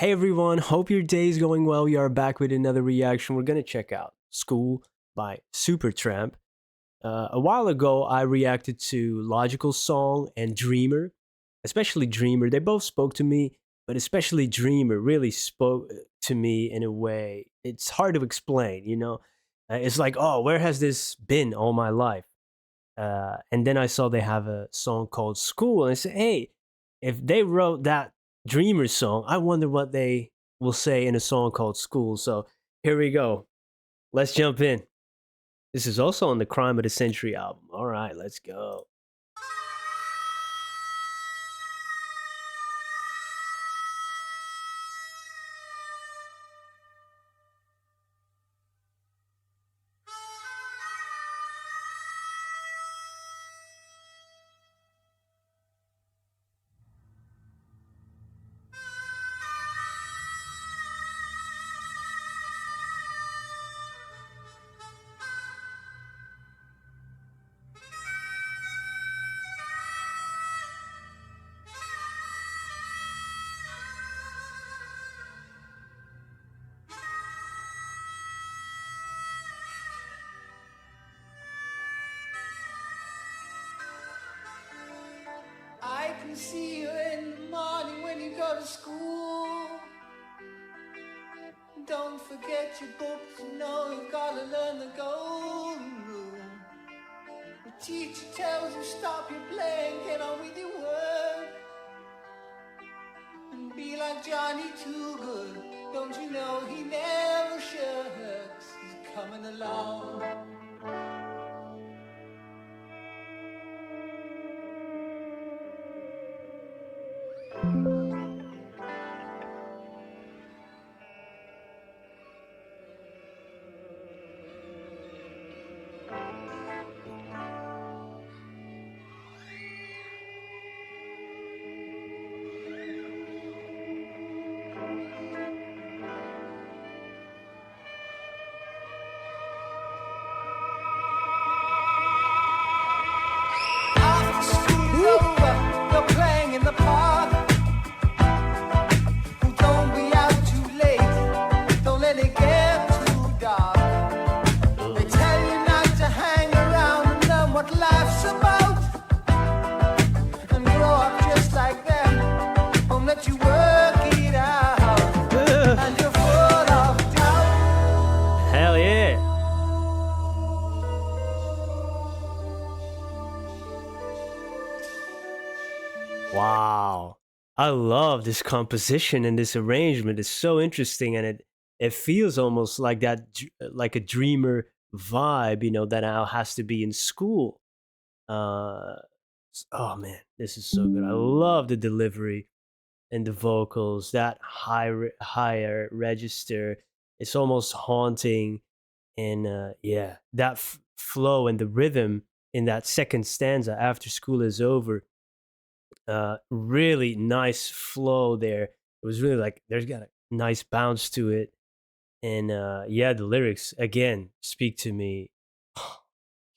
Hey everyone, hope your day is going well. We are back with another reaction. We're gonna check out School by Supertramp. A while ago, I reacted to Logical Song and Dreamer, especially Dreamer. They both spoke to me, but especially Dreamer really spoke to me in a way it's hard to explain. It's like, oh, where has this been all my life? And then I saw they have a song called School, and I said, hey, if they wrote that Dreamer song, I wonder what they will say in a song called School. So here we go. Let's jump in. This is also on the Crime of the Century album. All right, let's go. I can see you in the morning when you go to school. Don't forget your books, you know you've got to learn the golden rule. The teacher tells you stop your playing, get on with your work. And be like Johnny Too Good, don't you know he never shirks, he's coming along. Hell yeah. Wow. I love this composition and this arrangement. It's so interesting, and it feels almost like like a dreamer vibe, that now has to be in school. Uh oh man, this is so good. I love the delivery and the vocals, that higher register. It's almost haunting, and yeah, that flow and the rhythm in that second stanza after school is over. Really nice flow there. It was really like there's got a nice bounce to it, and yeah, the lyrics again speak to me.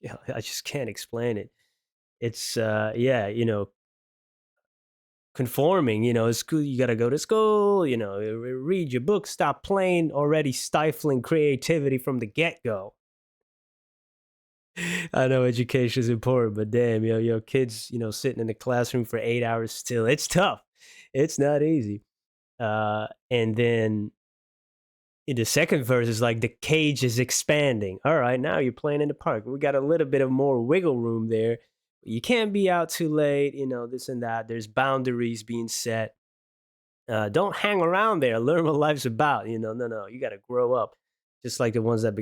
Yeah, I just can't explain it. It's yeah, conforming. School. You got to go to school. Read your book. Stop playing. Already stifling creativity from the get go. I know education is important, but damn, kids, sitting in the classroom for 8 hours still, it's tough. It's not easy. And then in the second verse is like the cage is expanding. All right, now you're playing in the park. We got a little bit of more wiggle room there. You can't be out too late, this and that. There's boundaries being set. Don't hang around there. Learn what life's about. No. You got to grow up, just like the ones that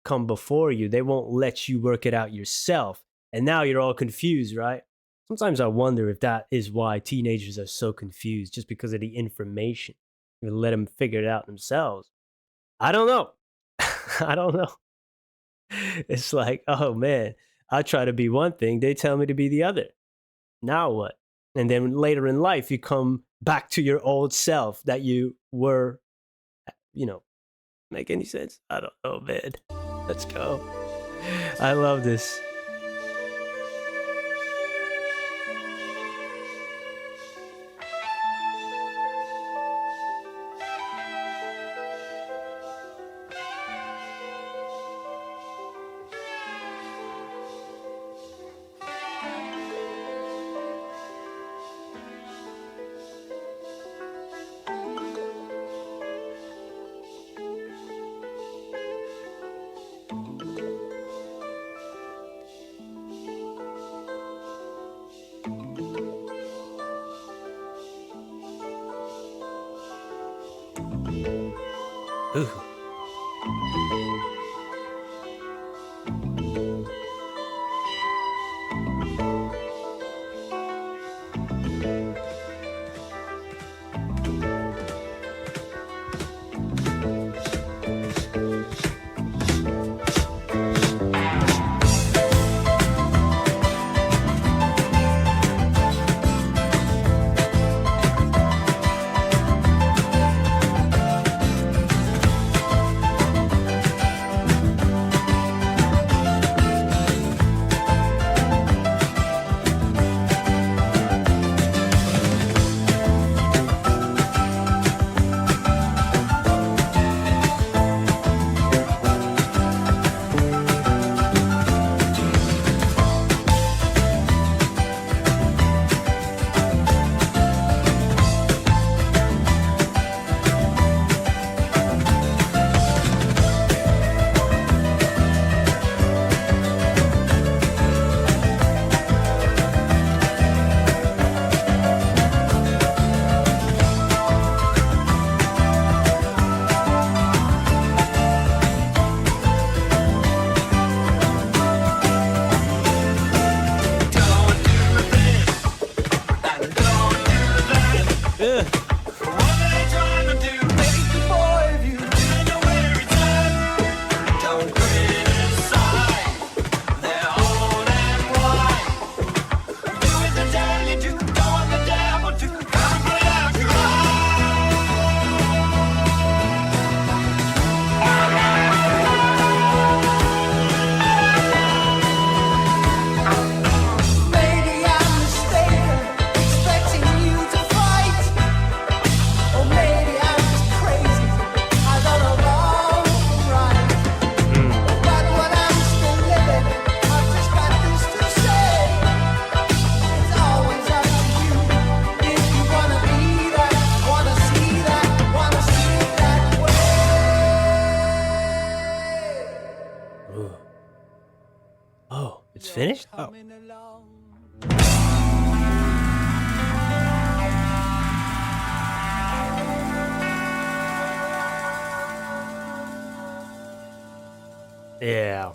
come before you. They won't let you work it out yourself, and now you're all confused, right? Sometimes I wonder if that is why teenagers are so confused, just because of the information. You let them figure it out themselves. I don't know. I don't know. It's like, oh man, I try to be one thing, they tell me to be the other. Now what? And then later in life, you come back to your old self that you were, you know, make any sense? I don't know, man. Let's go. I love this. Ooh. Don't do this and don't do that. Ugh. What are they trying to do? Make the boy of you. Do they know where it's at? Don't criticize their own and why. Do as they tell you to. Don't want the devil to come and put out your eye. Maybe I'm mistaken, expecting you to fight. Or maybe I'm just crazy. I don't know wrong from right. But when I'm still living, I've just got this to say. It's always up to you. If you wanna be that, wanna see that, wanna see it that way. Ooh. Oh, it's finished? Oh. Coming along. Yeah.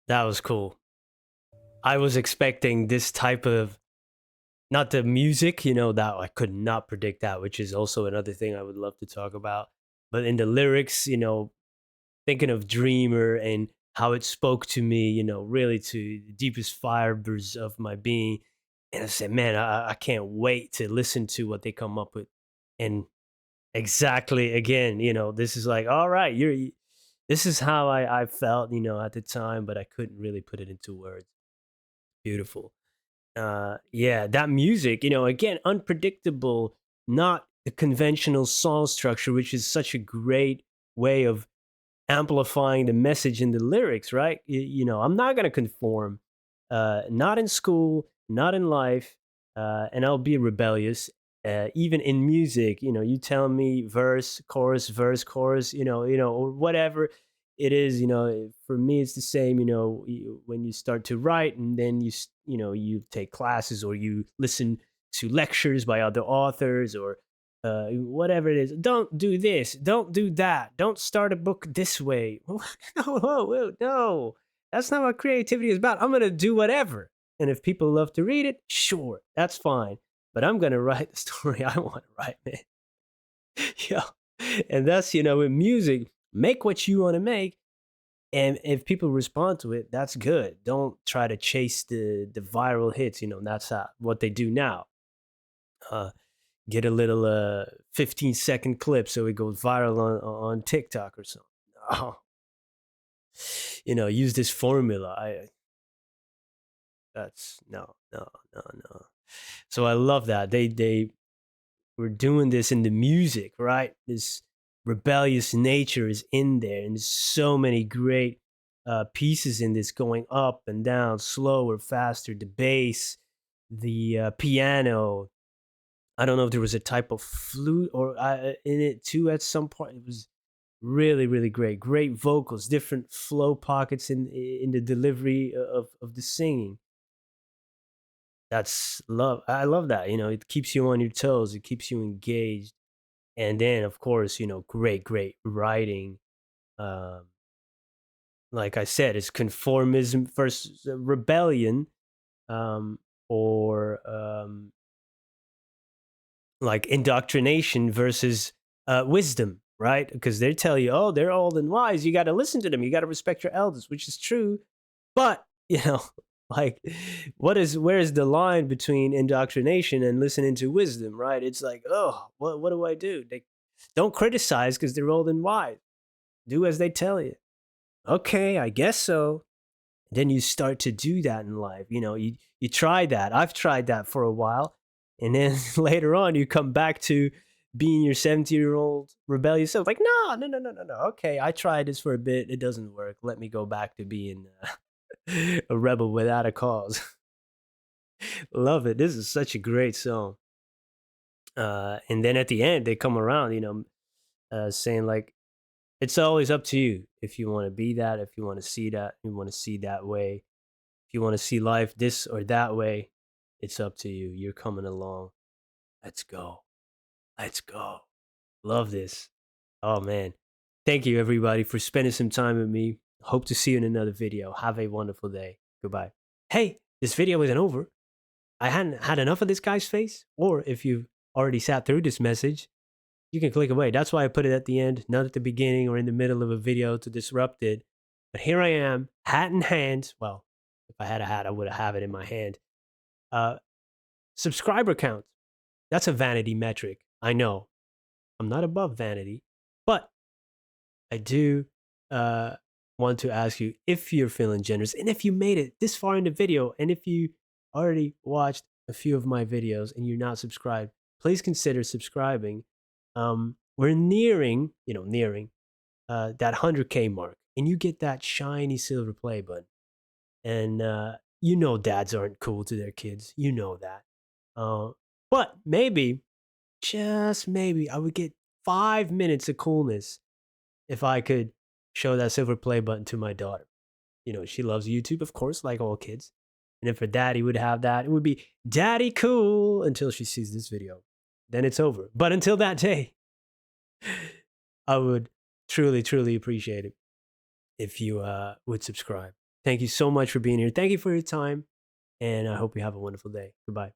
That was cool. I was expecting this type of, not the music, that I could not predict that, which is also another thing I would love to talk about. But in the lyrics, thinking of Dreamer and how it spoke to me, really to the deepest fibers of my being. And I said, man, I can't wait to listen to what they come up with. And exactly, again, this is like, all right, this is how I felt, at the time, but I couldn't really put it into words. Beautiful. Yeah, that music, again, unpredictable, not the conventional song structure, which is such a great way of amplifying the message in the lyrics, right? I'm not going to conform, not in school, not in life, and I'll be rebellious. Even in music, you tell me verse, chorus, or whatever it is. For me, it's the same. When you start to write, and then you take classes or you listen to lectures by other authors or whatever it is. Don't do this. Don't do that. Don't start a book this way. No. That's not what creativity is about. I'm going to do whatever. And if people love to read it, sure, that's fine. But I'm going to write the story I want to write, man. Yeah. And that's, with music, make what you want to make. And if people respond to it, that's good. Don't try to chase the viral hits. That's what they do now. Uh, get a little 15-second clip so it goes viral on TikTok or something. Oh, use this formula. That's no. So I love that they were doing this in the music, right? This rebellious nature is in there, and there's so many great pieces in this, going up and down, slower, faster. The bass, the piano, I don't know if there was a type of flute or in it too at some point. It was really, really great. Great vocals, different flow pockets in the delivery of the singing. That's love. I love that. It keeps you on your toes. It keeps you engaged. And then, of course, great, great writing. Um, like I said, it's conformism versus rebellion, um, or like indoctrination versus wisdom, right? Because they tell you, oh, they're old and wise. You got to listen to them. You got to respect your elders, which is true. But, like, where is the line between indoctrination and listening to wisdom, right? It's like, oh, what do I do? They don't criticize because they're old and wise. Do as they tell you. Okay, I guess so. Then you start to do that in life. You try that. I've tried that for a while. And then later on, you come back to being your 70-year-old rebellious self. Like, no, no, no, no, no, no. Okay, I tried this for a bit. It doesn't work. Let me go back to being a rebel without a cause. Love it. This is such a great song. And then at the end, they come around, saying, like, it's always up to you if you want to be that, if you want to see that, you want to see that way. If you want to see life this or that way, it's up to you. You're coming along. Let's go. Let's go. Love this. Oh, man. Thank you, everybody, for spending some time with me. Hope to see you in another video. Have a wonderful day. Goodbye. Hey, this video isn't over. I hadn't had enough of this guy's face. Or if you've already sat through this message, you can click away. That's why I put it at the end, not at the beginning or in the middle of a video to disrupt it. But here I am, hat in hand. Well, if I had a hat, I would have it in my hand. Uh, Subscriber count. That's a vanity metric. I know. I'm not above vanity, but I do want to ask you if you're feeling generous and if you made it this far in the video and if you already watched a few of my videos and you're not subscribed, please consider subscribing. We're nearing that 100K mark, and you get that shiny silver play button. And dads aren't cool to their kids. You know that. Uh, but maybe, just maybe, I would get 5 minutes of coolness if I could show that silver play button to my daughter. She loves YouTube, of course, like all kids. And if her daddy would have that, it would be daddy cool until she sees this video. Then it's over. But until that day, I would truly, truly appreciate it if you would subscribe. Thank you so much for being here. Thank you for your time. And I hope you have a wonderful day. Goodbye.